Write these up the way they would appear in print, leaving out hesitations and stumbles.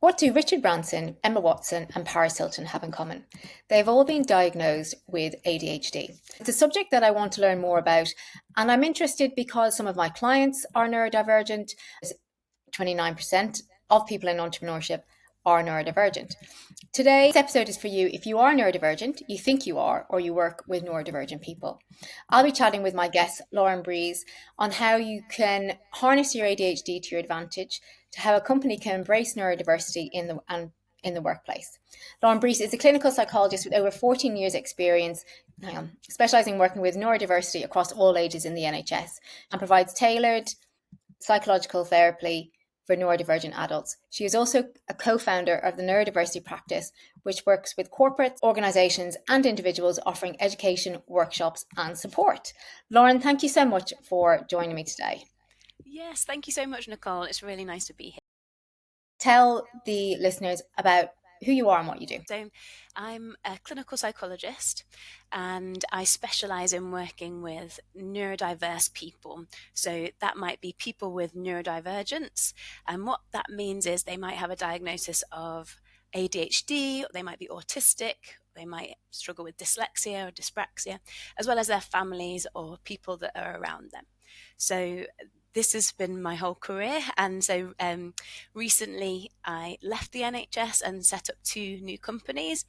What do Richard Branson, Emma Watson, and Paris Hilton have in common? They've all been diagnosed with ADHD. It's a subject that I want to learn more about, and I'm interested because some of my clients are neurodivergent. 29% of people in entrepreneurship are neurodivergent. Today's episode is for you if you are neurodivergent, you think you are, or you work with neurodivergent people. I'll be chatting with my guest, Lauren Breese, on how you can harness your ADHD to your advantage, to how a company can embrace neurodiversity in the workplace. Lauren Breese is a clinical psychologist with over 14 years' experience, specialising in working with neurodiversity across all ages in the NHS, and provides tailored psychological therapy for neurodivergent adults. She is also a co-founder of the Neurodiversity practice, which works with corporate organizations and individuals offering education, workshops, and support. Lauren, thank you so much for joining me today. Yes, thank you so much, Nicole. It's really nice to be here. Tell the listeners about who you are and what you do. So I'm a clinical psychologist and I specialize in working with neurodiverse people. So that might be people with neurodivergence. And what that means is they might have a diagnosis of ADHD, or they might be autistic, they might struggle with dyslexia or dyspraxia, as well as their families or people that are around them. So this has been my whole career. And so recently I left the NHS and set up two new companies.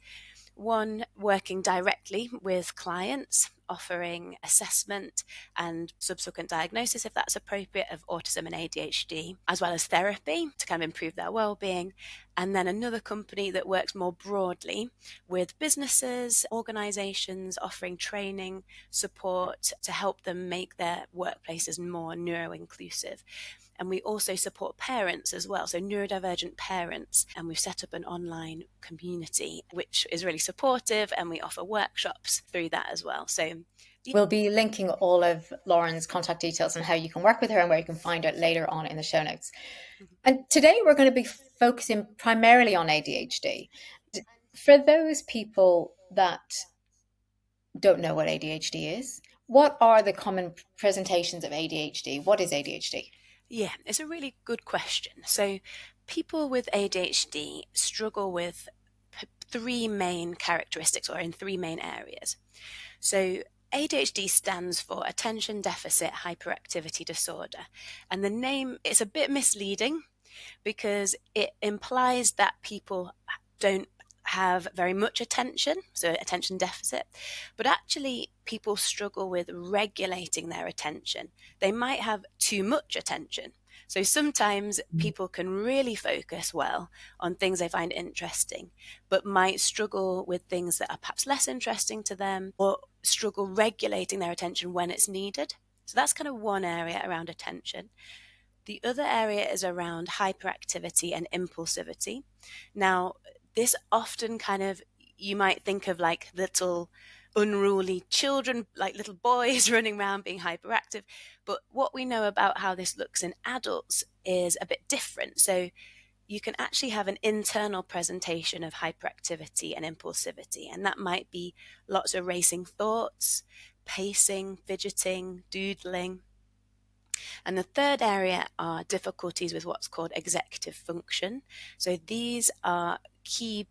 One working directly with clients, offering assessment and subsequent diagnosis, if that's appropriate, of autism and ADHD, as well as therapy to kind of improve their well-being. And then another company that works more broadly with businesses, organizations, offering training, support to help them make their workplaces more neuro-inclusive. And we also support parents as well, so neurodivergent parents. And we've set up an online community, which is really supportive, and we offer workshops through that as well. So we'll be linking all of Lauren's contact details and how you can work with her and where you can find her later on in the show notes. Mm-hmm. And today we're going to be focusing primarily on ADHD. For those people that don't know what ADHD is, what are the common presentations of ADHD? What is ADHD? Yeah, it's a really good question. So people with ADHD struggle with three main characteristics, or in three main areas. So ADHD stands for Attention Deficit Hyperactivity Disorder. And the name is a bit misleading because it implies that people don't have very much attention, so attention deficit, but actually people struggle with regulating their attention. They might have too much attention. So sometimes people can really focus well on things they find interesting, but might struggle with things that are perhaps less interesting to them, or struggle regulating their attention when it's needed. So that's kind of one area around attention. The other area is around hyperactivity and impulsivity. Now, this often kind of, you might think of like little unruly children, like little boys running around being hyperactive. But what we know about how this looks in adults is a bit different. So you can actually have an internal presentation of hyperactivity and impulsivity, and that might be lots of racing thoughts, pacing, fidgeting, doodling. And the third area are difficulties with what's called executive function. So these are key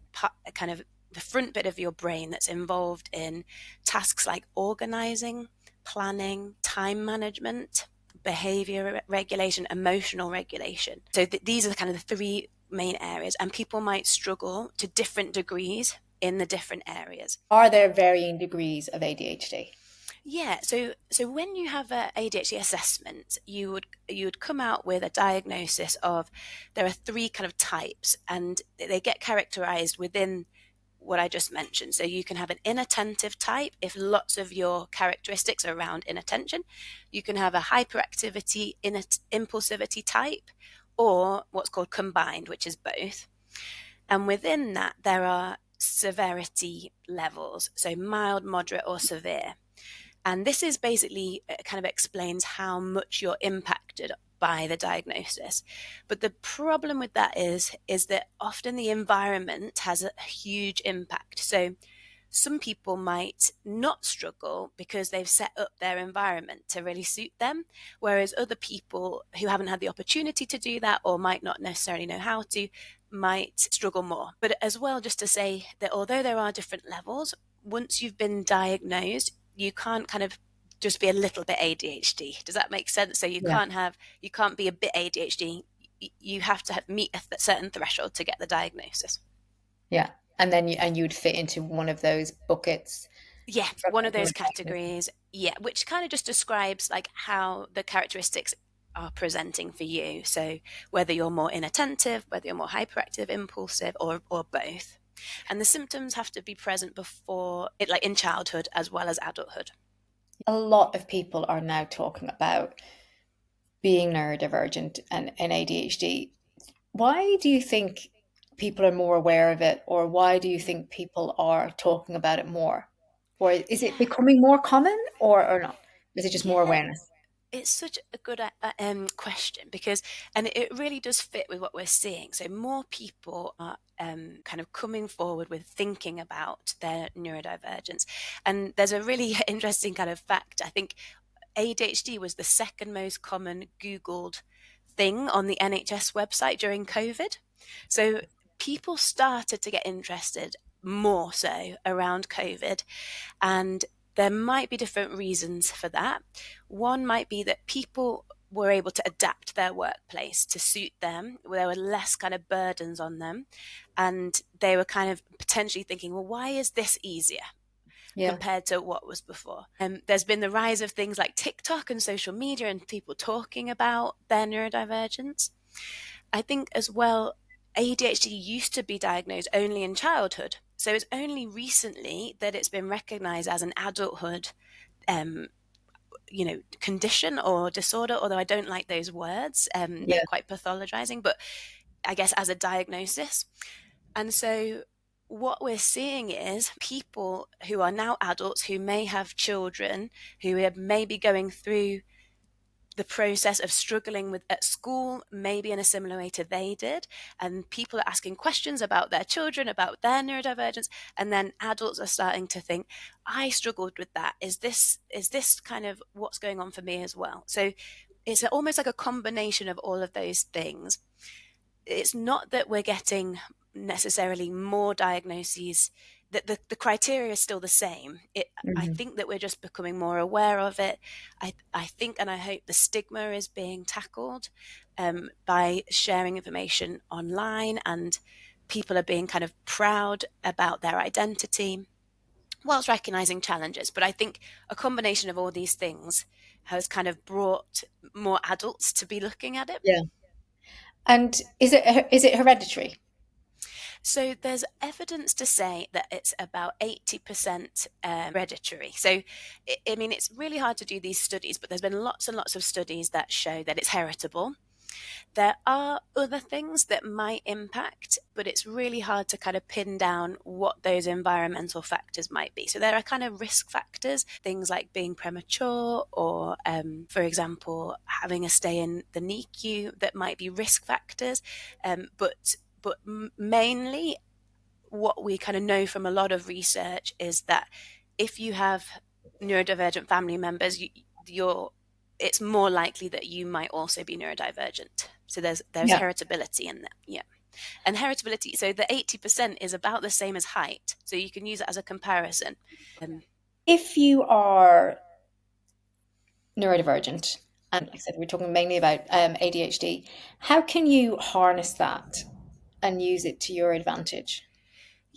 kind of the front bit of your brain that's involved in tasks like organizing, planning, time management, behavior regulation, emotional regulation. So these are kind of the three main areas, and people might struggle to different degrees in the different areas. Are there varying degrees of ADHD? Yeah, so when you have an ADHD assessment, you would come out with a diagnosis of, there are three kind of types, and they get characterized within what I just mentioned. So you can have an inattentive type if lots of your characteristics are around inattention. You can have a hyperactivity, impulsivity type, or what's called combined, which is both. And within that, there are severity levels, so mild, moderate, or severe. And this is basically kind of explains how much you're impacted by the diagnosis. But the problem with that is that often the environment has a huge impact. So Some people might not struggle because they've set up their environment to really suit them, whereas other people who haven't had the opportunity to do that or might not necessarily know how to might struggle more. But as well, just to say that although there are different levels, once you've been diagnosed, you can't kind of just be a little bit ADHD. Does that make sense? So you Yeah. can't be a bit ADHD. You have to meet a certain threshold to get the diagnosis. Yeah. And then you'd fit into one of those buckets Yeah, from one of your those diagnosis. categories. Yeah, which kind of just describes like how the characteristics are presenting for you. So whether you're more inattentive, whether you're more hyperactive, impulsive, or both. And the symptoms have to be present before it, like in childhood as well as adulthood. A lot of people are now talking about being neurodivergent and ADHD. Why do you think people are more aware of it, or why do you think people are talking about it more? Or is it Yeah, becoming more common, or not? Is it just more yeah. awareness? It's such a good question because, and it really does fit with what we're seeing. So more people are kind of coming forward with thinking about their neurodivergence. And there's a really interesting kind of fact. I think ADHD was the second most common Googled thing on the NHS website during COVID. So people started to get interested more so around COVID, and there might be different reasons for that. One might be that people were able to adapt their workplace to suit them, there were less kind of burdens on them, and they were kind of potentially thinking, well, why is this easier Yeah. compared to what was before? There's been the rise of things like TikTok and social media and people talking about their neurodivergence. I think as well, ADHD used to be diagnosed only in childhood. So it's only recently that it's been recognized as an adulthood um, condition or disorder, although I don't like those words. They're Yeah. quite pathologizing, but I guess as a diagnosis. And so what we're seeing is people who are now adults who may have children who are maybe going through the process of struggling with at school, maybe in a similar way to they did, and people are asking questions about their children, about their neurodivergence, and then adults are starting to think, I struggled with that. Is this kind of what's going on for me as well? So it's almost like a combination of all of those things. It's not that we're getting necessarily more diagnoses, that the criteria is still the same. I Mhm. think that we're just becoming more aware of it. I think and I hope the stigma is being tackled by sharing information online, and people are being kind of proud about their identity whilst recognizing challenges. But I think a combination of all these things has kind of brought more adults to be looking at it. Yeah. And is it hereditary? So there's evidence to say that it's about 80% hereditary. So, I mean, it's really hard to do these studies, but there's been lots and lots of studies that show that it's heritable. There are other things that might impact, but it's really hard to kind of pin down what those environmental factors might be. So there are kind of risk factors, things like being premature or, for example, having a stay in the NICU that might be risk factors. But mainly what we kind of know from a lot of research is that if you have neurodivergent family members, you're it's more likely that you might also be neurodivergent. So there's Yeah. heritability in that. Yeah. And heritability, so the 80% is about the same as height. So you can use it as a comparison. Um, If you are neurodivergent, and like I said, we're talking mainly about ADHD, how can you harness that and use it to your advantage?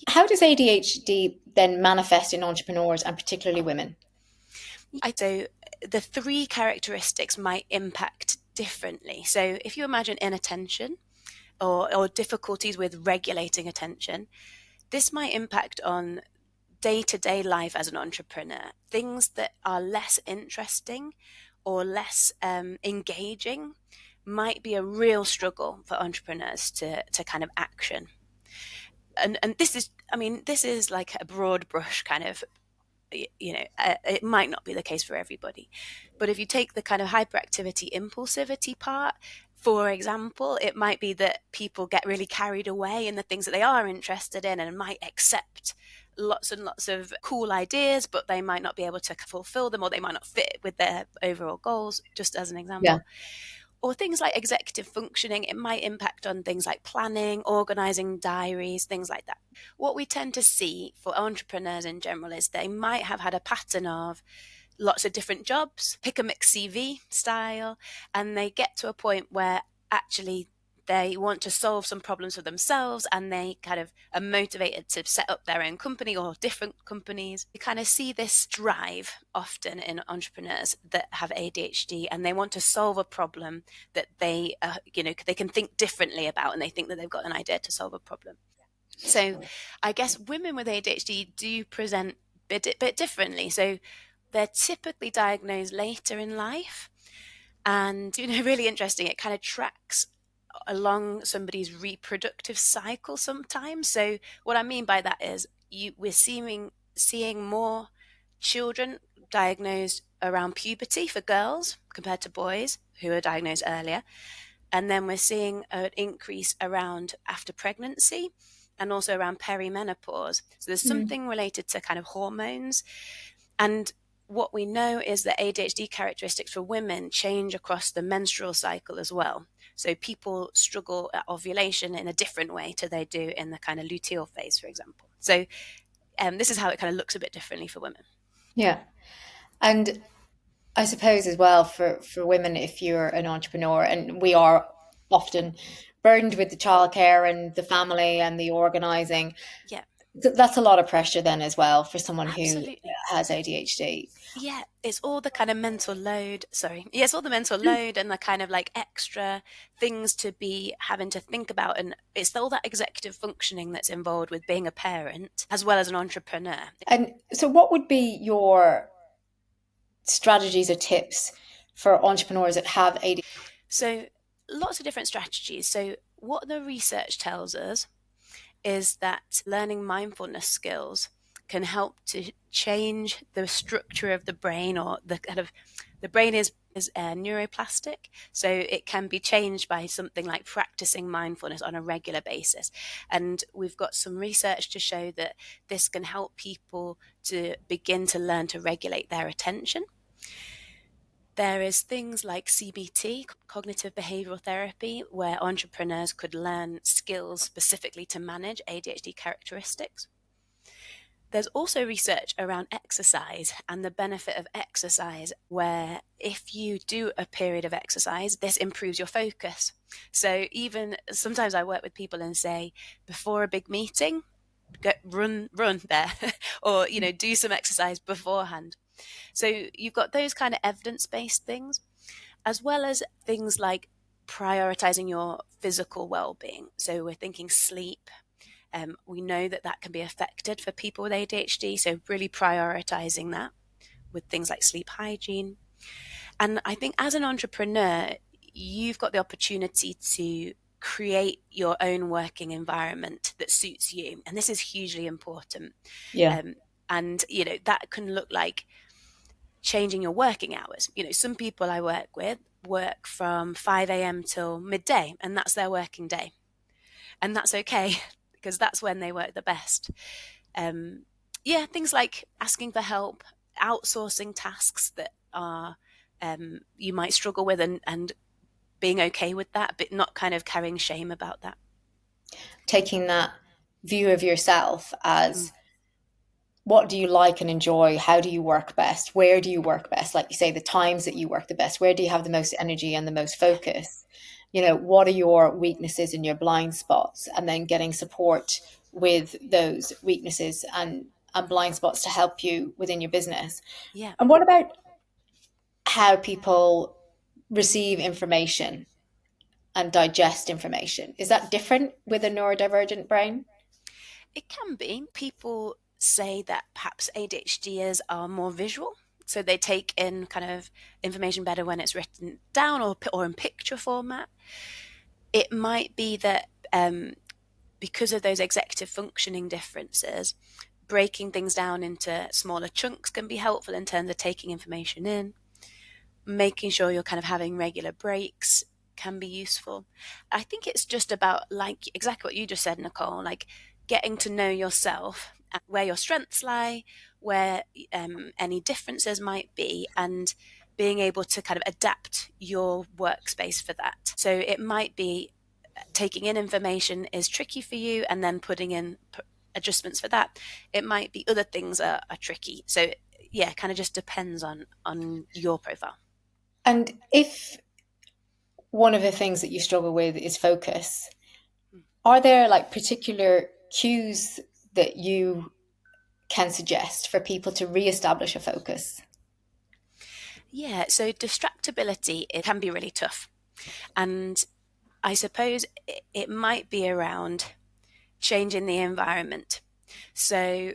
How does ADHD then manifest in entrepreneurs and particularly women? so the three characteristics might impact differently. So if you imagine inattention or difficulties with regulating attention, this might impact on day-to-day life as an entrepreneur. Things that are less interesting or less engaging might be a real struggle for entrepreneurs to kind of action. And this is, I mean, this is like a broad brush kind of, it might not be the case for everybody. But if you take the kind of hyperactivity, impulsivity part, For example, it might be that people get really carried away in the things that they are interested in and might accept lots and lots of cool ideas, but they might not be able to fulfill them, or they might not fit with their overall goals, just as an Yeah. example. Or things like executive functioning, it might impact on things like planning, organizing diaries, things like that. What we tend to see for entrepreneurs in general is they might have had a pattern of lots of different jobs, pick a mix CV style, and they get to a point where actually they want to solve some problems for themselves, and they kind of are motivated to set up their own company or different companies. You kind of see this drive often in entrepreneurs that have ADHD, and they want to solve a problem that they can think differently about, and they think that they've got an idea to solve a problem. So I guess women with ADHD do present a bit differently. So they're typically diagnosed later in life, and really interesting, it kind of tracks along somebody's reproductive cycle sometimes. So what I mean by that is we're seeing more children diagnosed around puberty for girls compared to boys who are diagnosed earlier. And then we're seeing an increase around after pregnancy and also around perimenopause. So there's something related to kind of hormones. And what we know is that ADHD characteristics for women change across the menstrual cycle as well. So people struggle at ovulation in a different way to they do in the kind of luteal phase, for example. So this is how it kind of looks a bit differently for women. Yeah. And I suppose as well for women, if you're an entrepreneur, and we are often burdened with the childcare and the family and the organizing, Yeah, that's a lot of pressure then as well for someone who absolutely. has ADHD. Yeah, it's all the kind of mental load. Sorry. Yeah, it's all the mental load and the kind of like extra things to be having to think about. And it's all that executive functioning that's involved with being a parent as well as an entrepreneur. And so, what would be your strategies or tips for entrepreneurs that have ADHD? So, lots of different strategies. So, what the research tells us is that learning mindfulness skills can help to change the structure of the brain, or the brain is neuroplastic, so it can be changed by something like practicing mindfulness on a regular basis. And we've got some research to show that this can help people to begin to learn to regulate their attention. There is things like CBT, cognitive behavioral therapy, where entrepreneurs could learn skills specifically to manage ADHD characteristics. There's also research around exercise and the benefit of exercise, where if you do a period of exercise, this improves your focus. So even sometimes I work with people and say, before a big meeting, run there, or do some exercise beforehand. So you've got those kind of evidence-based things, as well as things like prioritizing your physical well-being. So we're thinking sleep. We know that can be affected for people with ADHD, so really prioritizing that with things like sleep hygiene. And I think as an entrepreneur, you've got the opportunity to create your own working environment that suits you. And this is hugely important. Yeah. And that can look like changing your working hours. Some people I work with work from 5 a.m. till midday, and that's their working day. And that's okay, because that's when they work the best. Things like asking for help, outsourcing tasks that are you might struggle with, and being okay with that, but not kind of carrying shame about that. Taking that view of yourself as what do you like and enjoy? How do you work best? Where do you work best? Like you say, the times that you work the best. Where do you have the most energy and the most focus? What are your weaknesses and your blind spots? And then getting support with those weaknesses and blind spots to help you within your business. Yeah. And what about how people receive information and digest information? Is that different with a neurodivergent brain? It can be. People say that perhaps ADHDers are more visual, so they take in kind of information better when it's written down or in picture format. It might be that because of those executive functioning differences, breaking things down into smaller chunks can be helpful in terms of taking information in, making sure you're kind of having regular breaks, can be useful. I think it's just about, like exactly what you just said, Nicole, like getting to know yourself, where your strengths lie, where any differences might be, and being able to kind of adapt your workspace for that. So it might be taking in information is tricky for you, and then putting in adjustments for that. It might be other things are tricky. So yeah, it kind of just depends on your profile. And if one of the things that you struggle with is focus, are there like particular cues that you can suggest for people to reestablish a focus? Yeah, so distractibility, it can be really tough. And I suppose it might be around changing the environment. So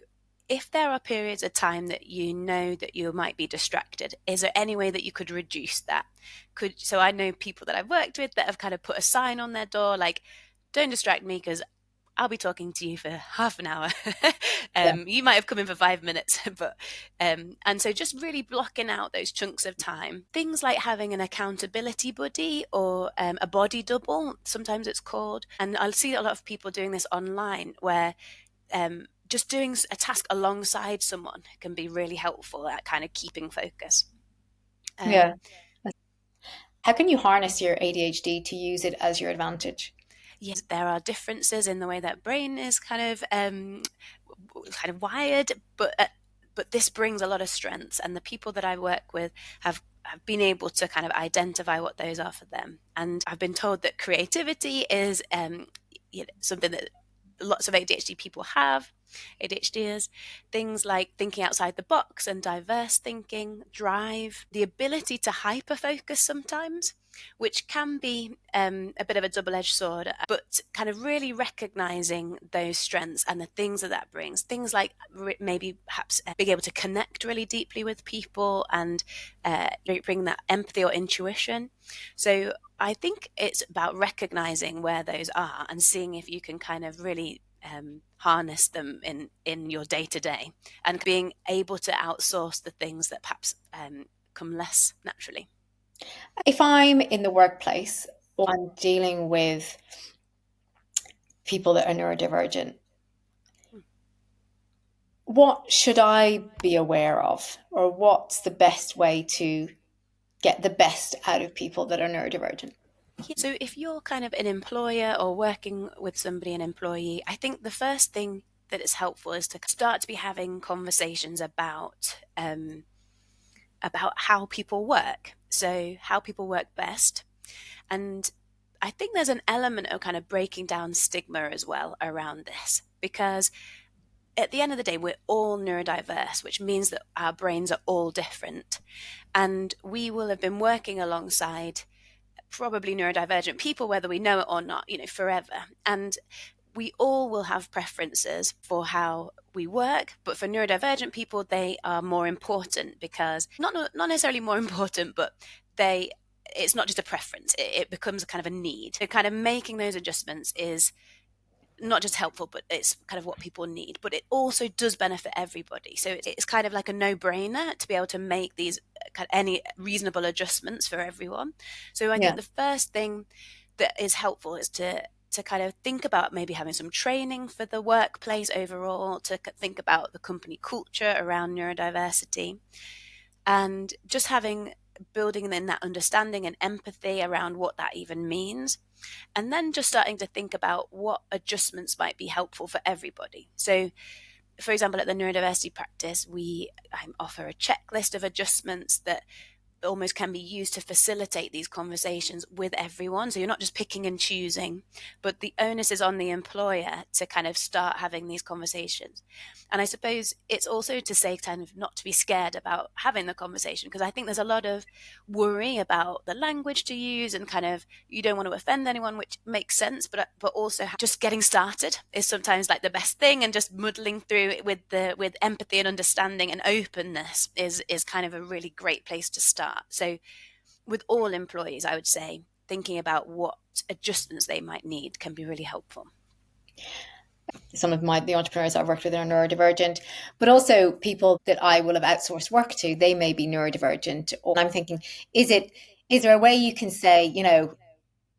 if there are periods of time that you know that you might be distracted, is there any way that you could reduce that? So I know people that I've worked with that have kind of put a sign on their door like, don't distract me because I'll be talking to you for half an hour. Yeah. You might have come in for 5 minutes, but and so just really blocking out those chunks of time. Things like having an accountability buddy or a body double, sometimes it's called. And I'll see a lot of people doing this online where just doing a task alongside someone can be really helpful at kind of keeping focus. Yeah. How can you harness your ADHD to use it as your advantage? Yes, there are differences in the way that brain is kind of wired, but this brings a lot of strengths, and the people that I work with have been able to kind of identify what those are for them. And I've been told that creativity is something that lots of ADHD people have. ADHDers, things like thinking outside the box and diverse thinking, drive, the ability to hyper focus sometimes, which can be a bit of a double-edged sword, but kind of really recognizing those strengths and the things that brings, things like maybe perhaps being able to connect really deeply with people and bring that empathy or intuition. So I think it's about recognizing where those are and seeing if you can kind of really harness them in your day-to-day, and being able to outsource the things that perhaps come less naturally. If I'm in the workplace or I'm dealing with people that are neurodivergent, what should I be aware of, or what's the best way to get the best out of people that are neurodivergent? So if you're kind of an employer or working with somebody, an employee, I think the first thing that is helpful is to start to be having conversations about how people work. So how people work best. And I think there's an element of kind of breaking down stigma as well around this, because at the end of the day, we're all neurodiverse, which means that our brains are all different. And we will have been working alongside probably neurodivergent people, whether we know it or not, forever. And we all will have preferences for how we work, but for neurodivergent people, they are more important because not necessarily more important, but it's not just a preference, it becomes a kind of a need. So kind of making those adjustments is not just helpful, but it's kind of what people need. But it also does benefit everybody. So it's kind of like a no-brainer to be able to make these any reasonable adjustments for everyone. So I think the first thing that is helpful is to kind of think about maybe having some training for the workplace overall, to think about the company culture around neurodiversity, and just building in that understanding and empathy around what that even means. And then just starting to think about what adjustments might be helpful for everybody. So, for example, at the neurodiversity practice, we offer a checklist of adjustments that almost can be used to facilitate these conversations with everyone. So you're not just picking and choosing, but the onus is on the employer to kind of start having these conversations. And I suppose it's also to say kind of not to be scared about having the conversation, because I think there's a lot of worry about the language to use, and kind of you don't want to offend anyone, which makes sense, but also just getting started is sometimes like the best thing, and just muddling through it with empathy and understanding and openness is kind of a really great place to start. So with all employees, I would say thinking about what adjustments they might need can be really helpful. Some of the entrepreneurs I've worked with are neurodivergent, but also people that I will have outsourced work to, they may be neurodivergent. Or I'm thinking, is there a way you can say,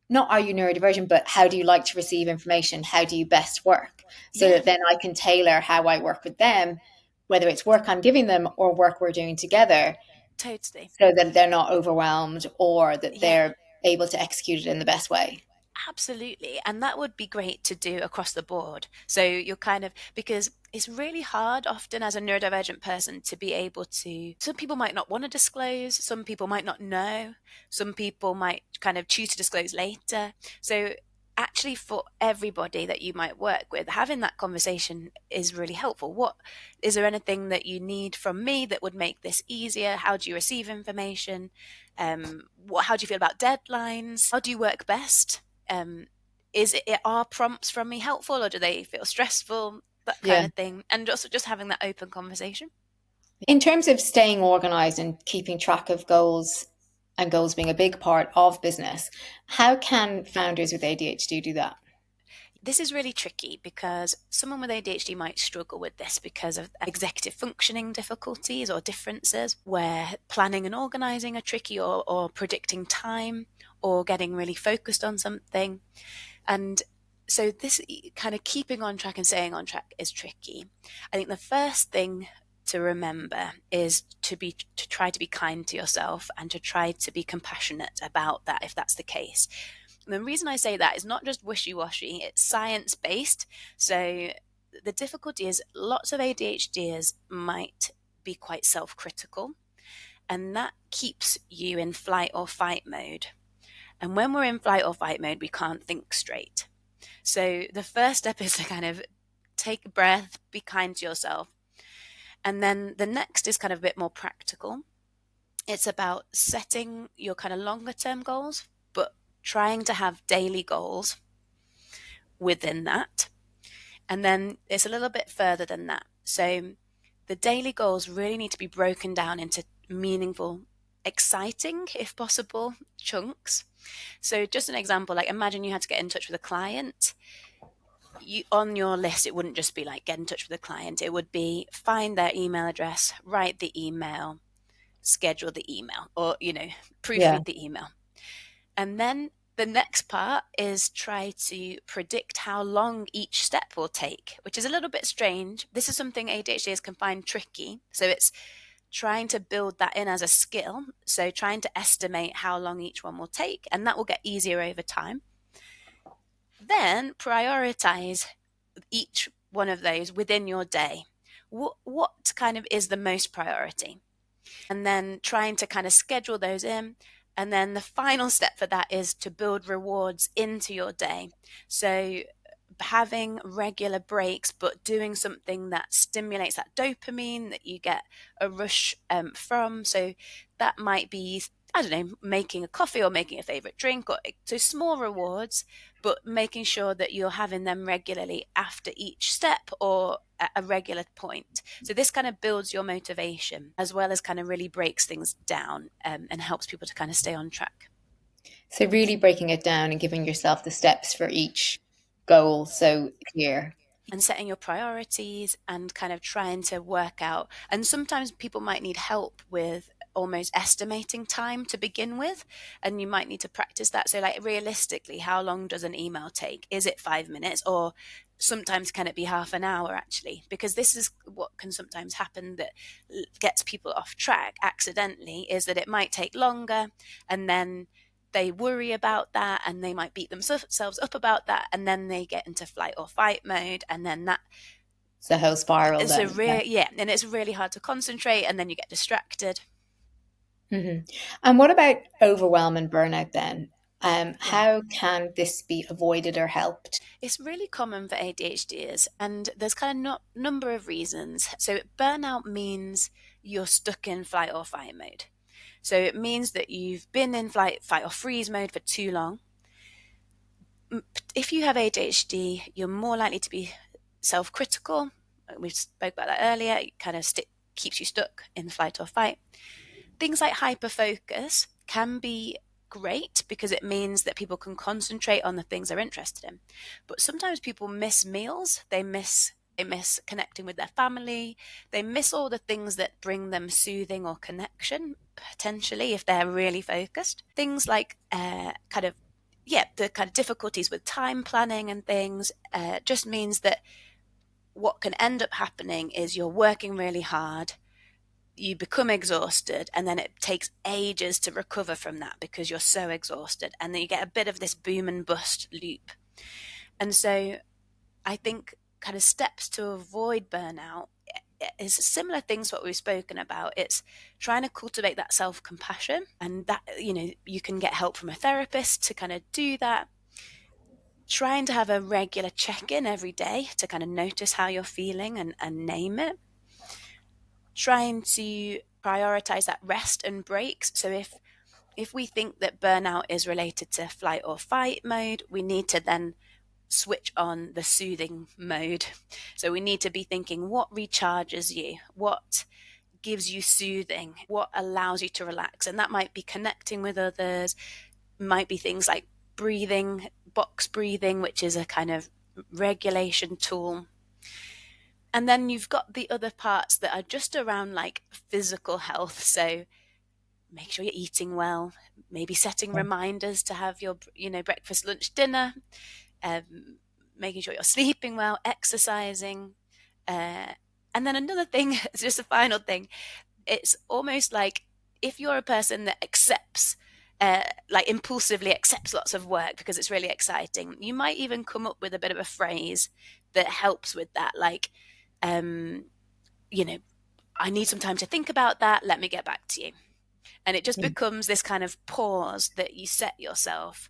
not are you neurodivergent, but how do you like to receive information? How do you best work? So Yeah, that then I can tailor how I work with them, whether it's work I'm giving them or work we're doing together, totally. so that they're not overwhelmed or that Yeah. they're able to execute it in the best way. Absolutely. And that would be great to do across the board. So you're kind of, because it's really hard often as a neurodivergent person to be able to, some people might not want to disclose, some people might not know, some people might kind of choose to disclose later. So actually for everybody that you might work with, having that conversation is really helpful. What is there anything that you need from me that would make this easier? How do you receive information? How do you feel about deadlines? How do you work best? um, are prompts from me helpful, or do they feel stressful, that kind Yeah. of thing, and also just having that open conversation. In terms of staying organized and keeping track of goals, and goals being a big part of business, how can founders with ADHD do that? This is really tricky because someone with ADHD might struggle with this because of executive functioning difficulties or differences, where planning and organizing are tricky, or predicting time, or getting really focused on something. And so this kind of keeping on track and staying on track is tricky. I think the first thing to remember is to try to be kind to yourself and to try to be compassionate about that if that's the case. And the reason I say that is not just wishy-washy, it's science-based. So the difficulty is lots of ADHDers might be quite self-critical, and that keeps you in flight or fight mode. And when we're in flight or fight mode, we can't think straight. So the first step is to kind of take a breath, be kind to yourself. And then the next is kind of a bit more practical. It's about setting your kind of longer term goals, but trying to have daily goals within that. And then it's a little bit further than that. So the daily goals really need to be broken down into meaningful, exciting, if possible, chunks. So just an example, like imagine you had to get in touch with a client. You, on your list, it wouldn't just be like get in touch with a client. It would be find their email address, write the email, schedule the email, or, Yeah. proofread the email. And then the next part is try to predict how long each step will take, which is a little bit strange. This is something ADHDers can find tricky. So it's trying to build that in as a skill. So trying to estimate how long each one will take, and that will get easier over time. Then prioritize each one of those within your day. What kind of is the most priority? And then trying to kind of schedule those in. And then the final step for that is to build rewards into your day. So having regular breaks, but doing something that stimulates that dopamine that you get a rush from. So that might be, I don't know, making a coffee or making a favorite drink, or so small rewards, but making sure that you're having them regularly after each step or at a regular point. So this kind of builds your motivation as well as kind of really breaks things down, and helps people to kind of stay on track. So really breaking it down and giving yourself the steps for each goal so clear. And setting your priorities and kind of trying to work out. And sometimes people might need help with almost estimating time to begin with, and you might need to practice that. So like realistically, how long does an email take? Is it 5 minutes, or sometimes can it be half an hour actually? Because this is what can sometimes happen that gets people off track accidentally, is that it might take longer, and then they worry about that and they might beat themselves up about that, and then they get into flight or fight mode, and then that It's a whole spiral is a then. Yeah. real, yeah, and it's really hard to concentrate, and then you get distracted. Hmm. And what about overwhelm and burnout then? Yeah, How can this be avoided or helped? it's really common for ADHDers, and there's kind of not number of reasons. So burnout means you're stuck in flight or fight mode. So it means that you've been in flight, fight or freeze mode for too long. If you have ADHD, you're more likely to be self-critical. We spoke about that earlier. It kind of keeps you stuck in flight or fight. Things like hyperfocus can be great because it means that people can concentrate on the things they're interested in. But sometimes people miss meals. They miss connecting with their family. They miss all the things that bring them soothing or connection, potentially, if they're really focused. Things like kind of the kind of difficulties with time planning and things just means that what can end up happening is you're working really hard, you become exhausted, and then it takes ages to recover from that because you're so exhausted, and then you get a bit of this boom and bust loop. And so I think kind of steps to avoid burnout is similar things to what we've spoken about. It's trying to cultivate that self-compassion, and that, you can get help from a therapist to kind of do that. Trying to have a regular check-in every day to kind of notice how you're feeling and name it. Trying to prioritize that rest and breaks. So if we think that burnout is related to flight or fight mode, we need to then switch on the soothing mode. So we need to be thinking, what recharges you? What gives you soothing? What allows you to relax? And that might be connecting with others, might be things like breathing, box breathing, which is a kind of regulation tool. And then you've got the other parts that are just around like physical health. So make sure you're eating well, maybe setting reminders to have your, breakfast, lunch, dinner, making sure you're sleeping well, exercising. And then another thing, just a final thing, it's almost like if you're a person that accepts, like impulsively accepts lots of work because it's really exciting, you might even come up with a bit of a phrase that helps with that. Like, I need some time to think about that. Let me get back to you. And it just becomes this kind of pause that you set yourself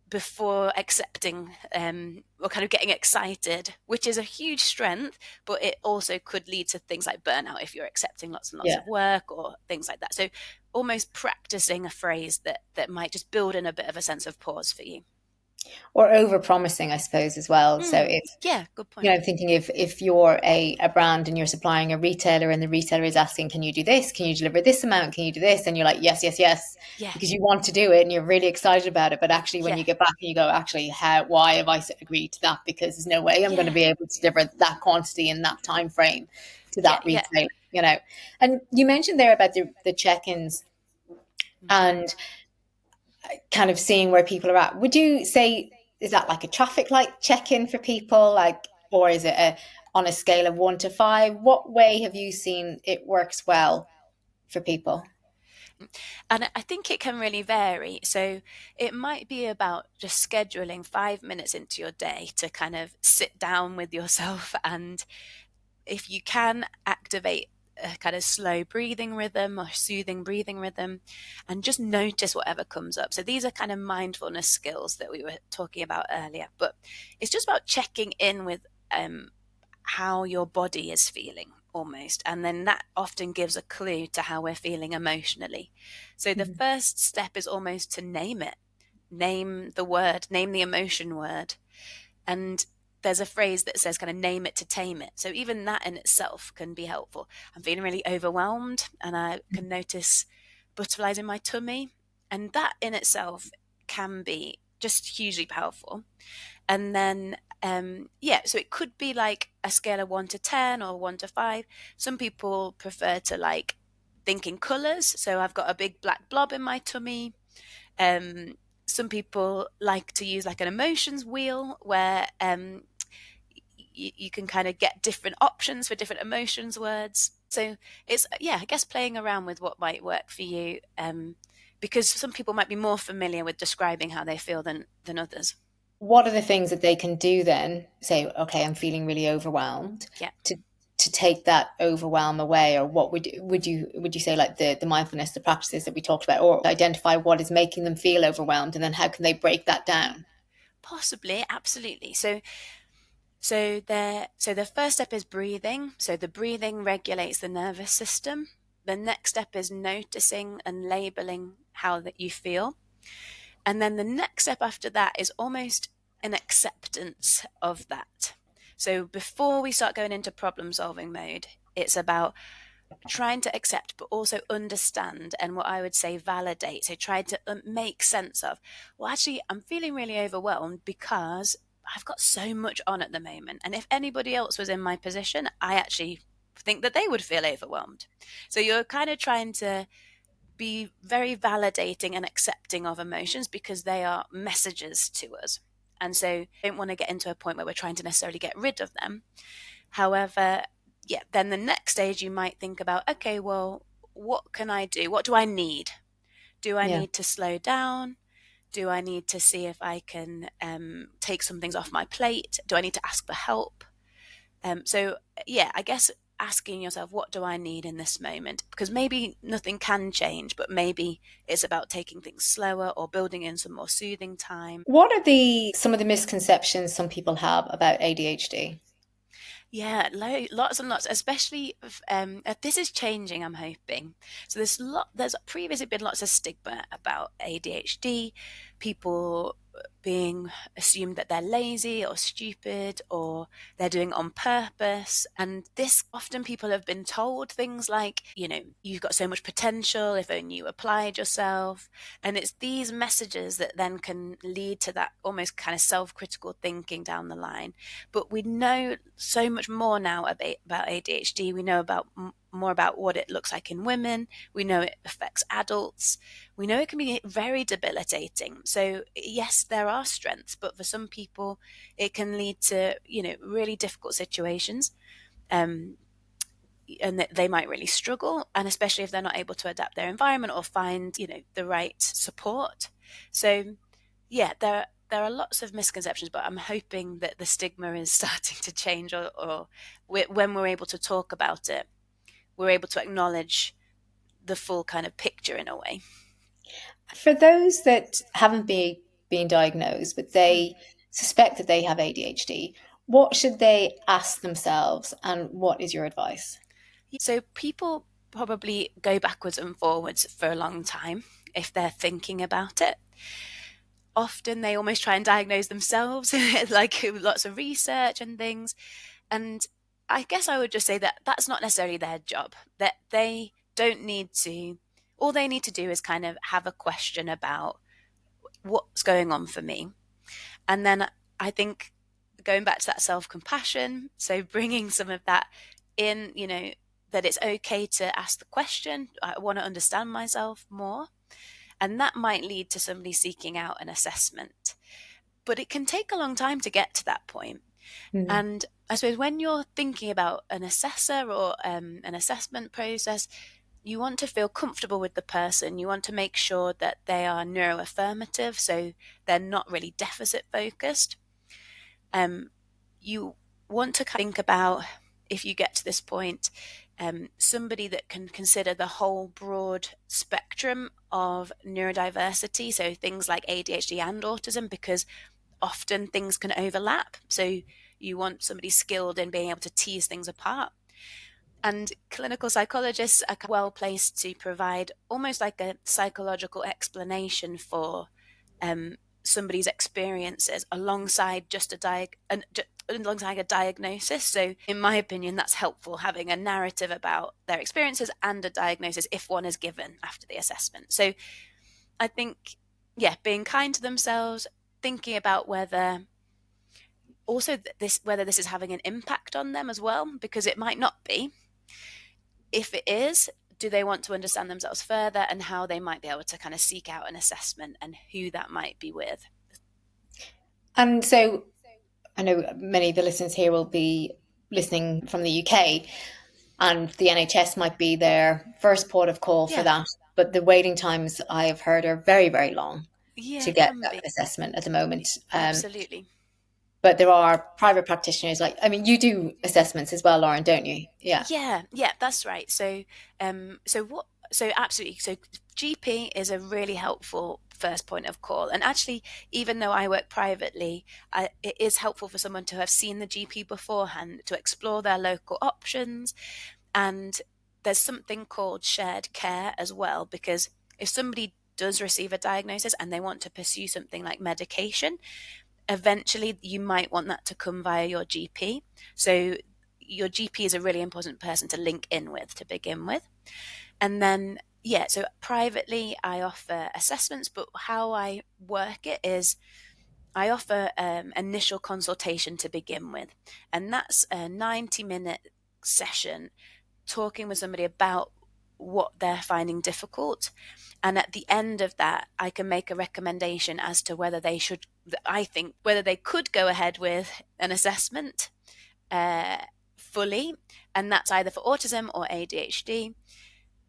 before accepting or kind of getting excited, which is a huge strength, but it also could lead to things like burnout if you're accepting lots and lots of work or things like that. So almost practicing a phrase that might just build in a bit of a sense of pause for you. Or over promising, I suppose, as well. So if, good point. I'm thinking if you're a brand and you're supplying a retailer and the retailer is asking, can you do this? Can you deliver this amount? Can you do this? And you're like, yes, because you want to do it and you're really excited about it. But actually, when you get back and you go, actually, why have I agreed to that? Because there's no way I'm going to be able to deliver that quantity in that time frame to that retailer, And you mentioned there about the check-ins and kind of seeing where people are at. Would you say, is that like a traffic light check-in for people, like, or is it on a scale of 1 to 5? What way have you seen it works well for people? And I think it can really vary. So it might be about just scheduling 5 minutes into your day to kind of sit down with yourself, and if you can, activate a kind of slow breathing rhythm or soothing breathing rhythm, and just notice whatever comes up. So these are kind of mindfulness skills that we were talking about earlier, but it's just about checking in with how your body is feeling almost, and then that often gives a clue to how we're feeling emotionally. So the first step is almost to name it, name the word, name the emotion word. And there's a phrase that says kind of name it to tame it. So even that in itself can be helpful. I'm feeling really overwhelmed and I can notice butterflies in my tummy. And that in itself can be just hugely powerful. And then, so it could be like a scale of 1 to 10 or 1 to 5. Some people prefer to like think in colors. So I've got a big black blob in my tummy. Some people like to use like an emotions wheel where you can kind of get different options for different emotions words. So it's, I guess playing around with what might work for you, because some people might be more familiar with describing how they feel than others. What are the things that they can do then? Say, okay, I'm feeling really overwhelmed. To take that overwhelm away, or what would you say, like the mindfulness, the practices that we talked about, or identify what is making them feel overwhelmed, and then how can they break that down? Possibly, absolutely. So the first step is breathing. So the breathing regulates the nervous system. The next step is noticing and labeling how that you feel. And then the next step after that is almost an acceptance of that. So before we start going into problem solving mode, it's about trying to accept, but also understand, and what I would say validate. So try to make sense of, well, actually, I'm feeling really overwhelmed because I've got so much on at the moment. And if anybody else was in my position, I actually think that they would feel overwhelmed. So you're kind of trying to be very validating and accepting of emotions because they are messages to us. And so I don't want to get into a point where we're trying to necessarily get rid of them. However, yeah, then the next stage you might think about, okay, well, what can I do? What do I need? Do I Yeah. need to slow down? Do I need to see if I can take some things off my plate? Do I need to ask for help? So, yeah, I guess asking yourself, what do I need in this moment? Because maybe nothing can change, but maybe it's about taking things slower or building in some more soothing time. What are some of the misconceptions some people have about ADHD? Yeah, lots and lots, especially this is changing, I'm hoping. So there's previously been lots of stigma about ADHD, people being assumed that they're lazy or stupid or they're doing it on purpose. And this often people have been told things like, you've got so much potential if only you applied yourself. And it's these messages that then can lead to that almost kind of self-critical thinking down the line. But we know so much more now about ADHD. We know more about what it looks like in women. We know it affects adults. We know it can be very debilitating. So yes, there are strengths, but for some people, it can lead to really difficult situations, and that they might really struggle, and especially if they're not able to adapt their environment or find the right support. So yeah, there are lots of misconceptions, but I'm hoping that the stigma is starting to change, or when we're able to talk about it, we're able to acknowledge the full kind of picture in a way. For those that haven't been diagnosed, but Mm. they suspect that they have ADHD, what should they ask themselves, and what is your advice? So people probably go backwards and forwards for a long time if they're thinking about it. Often they almost try and diagnose themselves, like lots of research and things. And I guess I would just say that that's not necessarily their job, that they don't need to, all they need to do is kind of have a question about what's going on for me. And then I think going back to that self compassion, so bringing some of that in, that it's okay to ask the question, I want to understand myself more. And that might lead to somebody seeking out an assessment. But it can take a long time to get to that point. Mm. And I suppose when you're thinking about an assessor or an assessment process, you want to feel comfortable with the person. You want to make sure that they are neuroaffirmative, so they're not really deficit focused. You want to think about, if you get to this point, somebody that can consider the whole broad spectrum of neurodiversity, so things like ADHD and autism, because often things can overlap. So you want somebody skilled in being able to tease things apart. And clinical psychologists are well placed to provide almost like a psychological explanation for somebody's experiences alongside just alongside a diagnosis. So, in my opinion, that's helpful, having a narrative about their experiences and a diagnosis if one is given after the assessment. So, I think, yeah, being kind to themselves, thinking about whether whether this is having an impact on them as well, because it might not be. If it is, do they want to understand themselves further, and how they might be able to kind of seek out an assessment and who that might be with? And so I know many of the listeners here will be listening from the UK, and the NHS might be their first port of call for Yeah, that. But the waiting times I have heard are very, very long yeah, to it get can that be. assessment at the moment. Absolutely. But there are private practitioners, like, I mean, you do assessments as well, Lauren, don't you? Yeah. Yeah, yeah, that's right. So absolutely. So GP is a really helpful first point of call. And actually, even though I work privately, it is helpful for someone to have seen the GP beforehand to explore their local options. And there's something called shared care as well, because if somebody does receive a diagnosis and they want to pursue something like medication, eventually you might want that to come via your GP. So your GP is a really important person to link in with to begin with. And then, yeah, so privately I offer assessments, but how I work it is I offer initial consultation to begin with. And that's a 90-minute session talking with somebody about what they're finding difficult. And at the end of that, I can make a recommendation as to whether they should, I think, whether they could go ahead with an assessment fully. And that's either for autism or ADHD.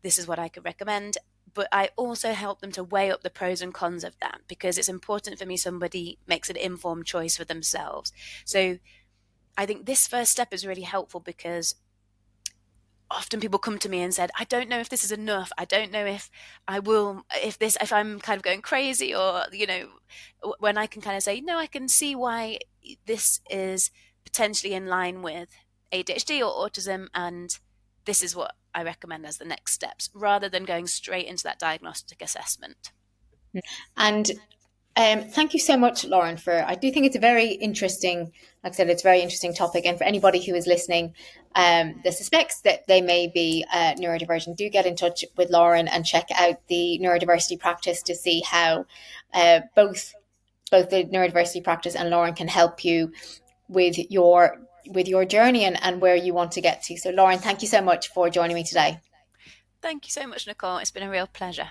This is what I could recommend. But I also help them to weigh up the pros and cons of that, because it's important for me somebody makes an informed choice for themselves. So I think this first step is really helpful, because often people come to me and said, I don't know if this is enough. I don't know if I will, if I'm kind of going crazy, or, when I can kind of say, no, I can see why this is potentially in line with ADHD or autism. And this is what I recommend as the next steps, rather than going straight into that diagnostic assessment. And thank you so much, Lauren, for, I do think it's a very interesting, like I said, it's a very interesting topic. And for anybody who is listening that suspects that they may be neurodivergent, do get in touch with Lauren and check out the neurodiversity practice to see how both the neurodiversity practice and Lauren can help you with your journey and where you want to get to. So Lauren, thank you so much for joining me today. Thank you so much, Nicole. It's been a real pleasure.